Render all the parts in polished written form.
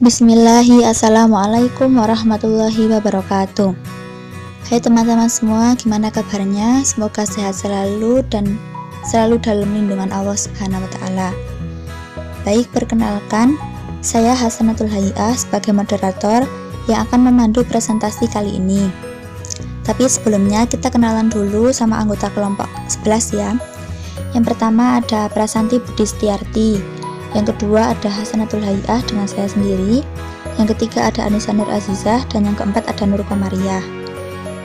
Assalamualaikum warahmatullahi wabarakatuh. Hai teman-teman semua, gimana kabarnya? Semoga sehat selalu dan selalu dalam lindungan Allah Subhanahu wa Ta'ala. Baik, perkenalkan, saya Hasanatul Hayah sebagai moderator yang akan memandu presentasi kali ini. Tapi sebelumnya kita kenalan dulu sama anggota kelompok 11 ya. Yang pertama ada Prasanti Budi Setiarti. Yang kedua ada Hasanatul Hayah dengan saya sendiri. Yang ketiga ada Anissa Nur Azizah. Dan yang keempat ada Nur Komariah.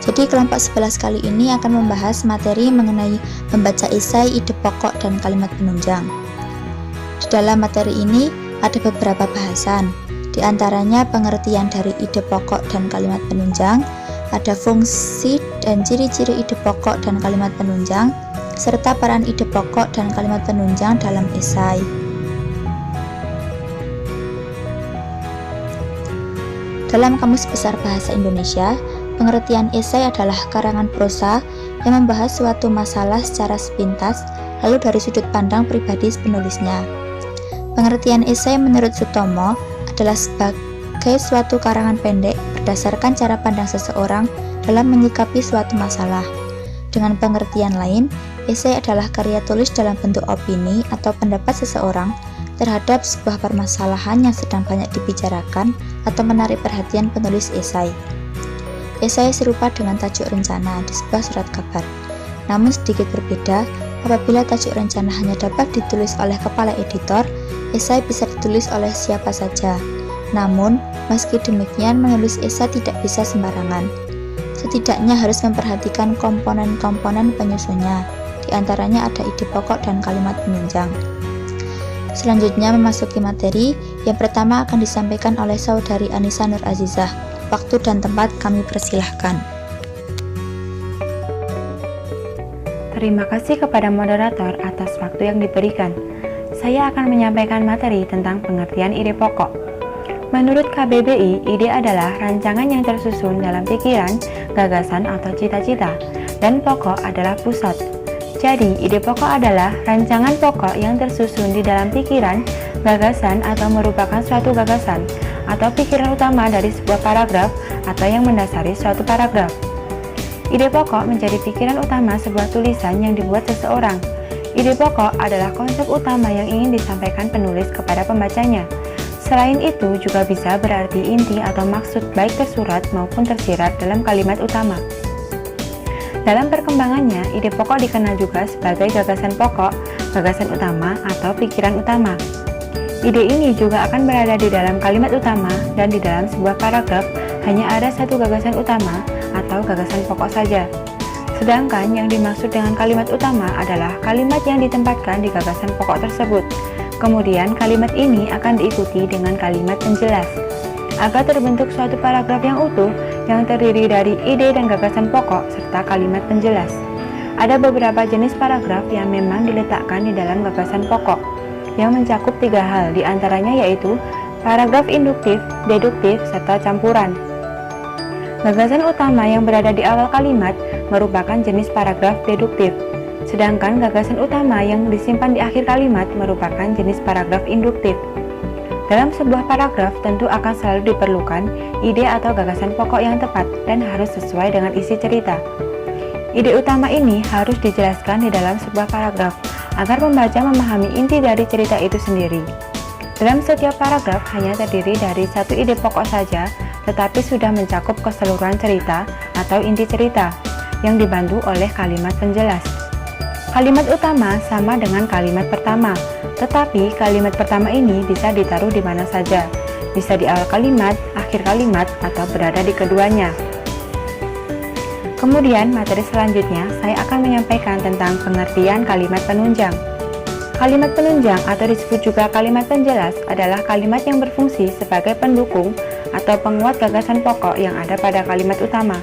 Jadi kelompok 11 kali ini akan membahas materi mengenai membaca esai, ide pokok, dan kalimat penunjang. Di dalam materi ini ada beberapa bahasan. Di antaranya pengertian dari ide pokok dan kalimat penunjang, ada fungsi dan ciri-ciri ide pokok dan kalimat penunjang, serta peran ide pokok dan kalimat penunjang dalam esai. Dalam Kamus Besar Bahasa Indonesia, pengertian esai adalah karangan prosa yang membahas suatu masalah secara sepintas, lalu dari sudut pandang pribadi penulisnya. Pengertian esai menurut Sutomo adalah sebagai suatu karangan pendek berdasarkan cara pandang seseorang dalam menyikapi suatu masalah. Dengan pengertian lain, esai adalah karya tulis dalam bentuk opini atau pendapat seseorang terhadap sebuah permasalahan yang sedang banyak dibicarakan atau menarik perhatian penulis esai. Esai serupa dengan tajuk rencana di sebuah surat kabar, namun sedikit berbeda. Apabila tajuk rencana hanya dapat ditulis oleh kepala editor, esai bisa ditulis oleh siapa saja. Namun, meski demikian, menulis esai tidak bisa sembarangan. Setidaknya harus memperhatikan komponen-komponen penyusunnya, di antaranya ada ide pokok dan kalimat penunjang. Selanjutnya memasuki materi, yang pertama akan disampaikan oleh saudari Anissa Nur Azizah. Waktu dan tempat kami persilahkan. Terima kasih kepada moderator atas waktu yang diberikan. Saya akan menyampaikan materi tentang pengertian ide pokok. Menurut KBBI, ide adalah rancangan yang tersusun dalam pikiran, gagasan atau cita-cita, dan pokok adalah pusat. Jadi, ide pokok adalah rancangan pokok yang tersusun di dalam pikiran, gagasan atau merupakan suatu gagasan atau pikiran utama dari sebuah paragraf atau yang mendasari suatu paragraf. Ide pokok menjadi pikiran utama sebuah tulisan yang dibuat seseorang. Ide pokok adalah konsep utama yang ingin disampaikan penulis kepada pembacanya. Selain itu, juga bisa berarti inti atau maksud baik tersurat maupun tersirat dalam kalimat utama. Dalam perkembangannya, ide pokok dikenal juga sebagai gagasan pokok, gagasan utama, atau pikiran utama. Ide ini juga akan berada di dalam kalimat utama dan di dalam sebuah paragraf hanya ada satu gagasan utama atau gagasan pokok saja. Sedangkan yang dimaksud dengan kalimat utama adalah kalimat yang ditempatkan di gagasan pokok tersebut. Kemudian kalimat ini akan diikuti dengan kalimat penjelas. Agar terbentuk suatu paragraf yang utuh yang terdiri dari ide dan gagasan pokok serta kalimat penjelas. Ada beberapa jenis paragraf yang memang diletakkan di dalam gagasan pokok yang mencakup 3 hal, diantaranya yaitu paragraf induktif, deduktif, serta campuran. Gagasan utama yang berada di awal kalimat merupakan jenis paragraf deduktif, sedangkan gagasan utama yang disimpan di akhir kalimat merupakan jenis paragraf induktif. Dalam sebuah paragraf tentu akan selalu diperlukan ide atau gagasan pokok yang tepat dan harus sesuai dengan isi cerita. Ide utama ini harus dijelaskan di dalam sebuah paragraf agar pembaca memahami inti dari cerita itu sendiri. Dalam setiap paragraf hanya terdiri dari satu ide pokok saja, tetapi sudah mencakup keseluruhan cerita atau inti cerita yang dibantu oleh kalimat penjelas. Kalimat utama sama dengan kalimat pertama, tetapi kalimat pertama ini bisa ditaruh di mana saja, bisa di awal kalimat, akhir kalimat, atau berada di keduanya. Kemudian materi selanjutnya saya akan menyampaikan tentang pengertian kalimat penunjang. Kalimat penunjang atau disebut juga kalimat penjelas adalah kalimat yang berfungsi sebagai pendukung atau penguat gagasan pokok yang ada pada kalimat utama.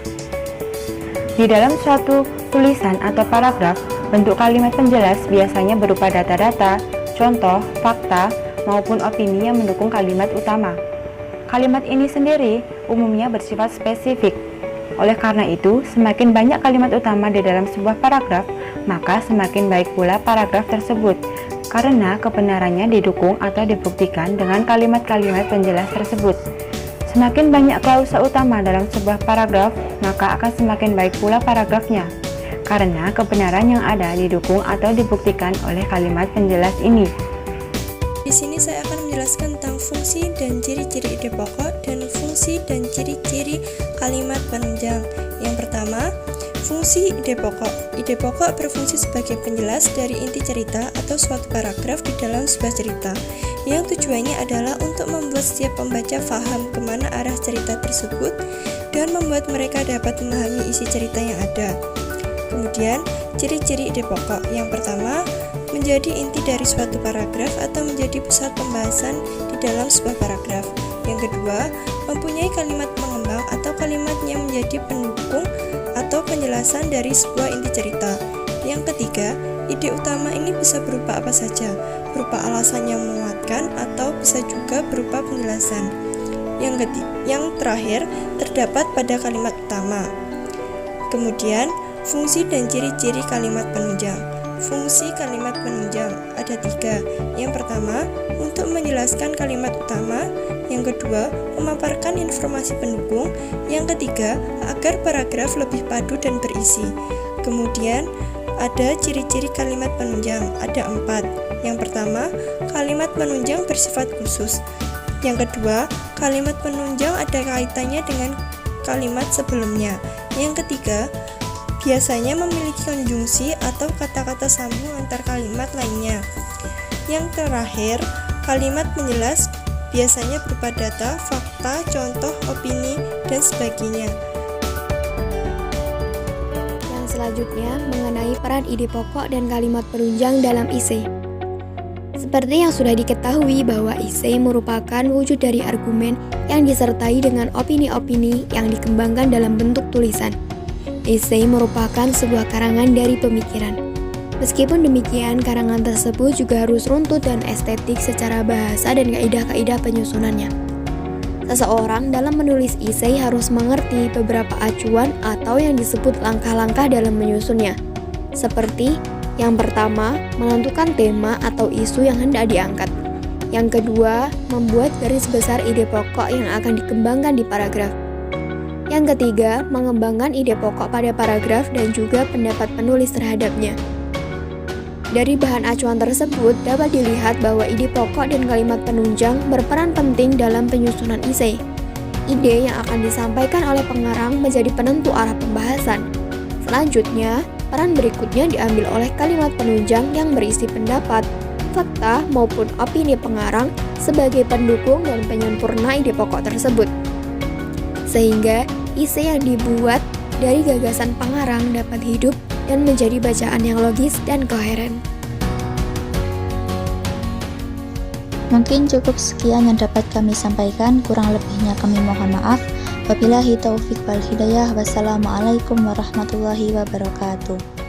Di dalam suatu tulisan atau paragraf, bentuk kalimat penjelas biasanya berupa data-data, contoh, fakta, maupun opini yang mendukung kalimat utama. Kalimat ini sendiri umumnya bersifat spesifik. Oleh karena itu, semakin banyak kalimat utama di dalam sebuah paragraf, maka semakin baik pula paragraf tersebut. karena kebenarannya didukung atau dibuktikan dengan kalimat-kalimat penjelas tersebut. Semakin banyak klausa utama dalam sebuah paragraf, maka akan semakin baik pula paragrafnya, karena kebenaran yang ada didukung atau dibuktikan oleh kalimat penjelas ini. Di sini saya akan menjelaskan tentang fungsi dan ciri-ciri ide pokok dan fungsi dan ciri-ciri kalimat penunjang. Yang pertama, fungsi ide pokok. Ide pokok berfungsi sebagai penjelas dari inti cerita atau suatu paragraf di dalam sebuah cerita, yang tujuannya adalah untuk membuat setiap pembaca paham kemana arah cerita tersebut dan membuat mereka dapat memahami isi cerita yang ada. Kemudian, ciri-ciri ide pokok. Yang pertama, menjadi inti dari suatu paragraf atau menjadi pusat pembahasan di dalam sebuah paragraf. Yang kedua, mempunyai kalimat pengembang atau kalimat yang menjadi pendukung atau penjelasan dari sebuah inti cerita. Yang ketiga, ide utama ini bisa berupa apa saja, berupa alasan yang menguatkan atau bisa juga berupa penjelasan. Yang terakhir, terdapat pada kalimat utama. Kemudian, fungsi dan ciri-ciri kalimat penunjang. Fungsi kalimat penunjang ada 3. Yang pertama, untuk menjelaskan kalimat utama. Yang kedua, memaparkan informasi pendukung. Yang ketiga, agar paragraf lebih padu dan berisi. Kemudian, ada ciri-ciri kalimat penunjang, ada 4. Yang pertama, kalimat penunjang bersifat khusus. Yang kedua, kalimat penunjang ada kaitannya dengan kalimat sebelumnya. Yang ketiga, biasanya memiliki konjungsi atau kata-kata sambung antar kalimat lainnya. Yang terakhir, kalimat penjelas biasanya berupa data, fakta, contoh, opini, dan sebagainya. Yang selanjutnya mengenai peran ide pokok dan kalimat penunjang dalam esai. Seperti yang sudah diketahui bahwa esai merupakan wujud dari argumen yang disertai dengan opini-opini yang dikembangkan dalam bentuk tulisan. Esai merupakan sebuah karangan dari pemikiran. Meskipun demikian, karangan tersebut juga harus runtut dan estetik secara bahasa dan kaidah-kaidah penyusunannya. Seseorang dalam menulis esai harus mengerti beberapa acuan atau yang disebut langkah-langkah dalam menyusunnya. Seperti yang pertama, menentukan tema atau isu yang hendak diangkat. Yang kedua, membuat garis besar ide pokok yang akan dikembangkan di paragraf. Yang ketiga, mengembangkan ide pokok pada paragraf dan juga pendapat penulis terhadapnya. Dari bahan acuan tersebut dapat dilihat bahwa ide pokok dan kalimat penunjang berperan penting dalam penyusunan esai. Ide yang akan disampaikan oleh pengarang menjadi penentu arah pembahasan. Selanjutnya, peran berikutnya diambil oleh kalimat penunjang yang berisi pendapat, fakta maupun opini pengarang sebagai pendukung dan penyempurna ide pokok tersebut. Sehingga esai yang dibuat dari gagasan pengarang dapat hidup dan menjadi bacaan yang logis dan koheren. Mungkin cukup sekian yang dapat kami sampaikan, kurang lebihnya kami mohon maaf. Wabillahi taufiq wal hidayah. Wassalamualaikum warahmatullahi wabarakatuh.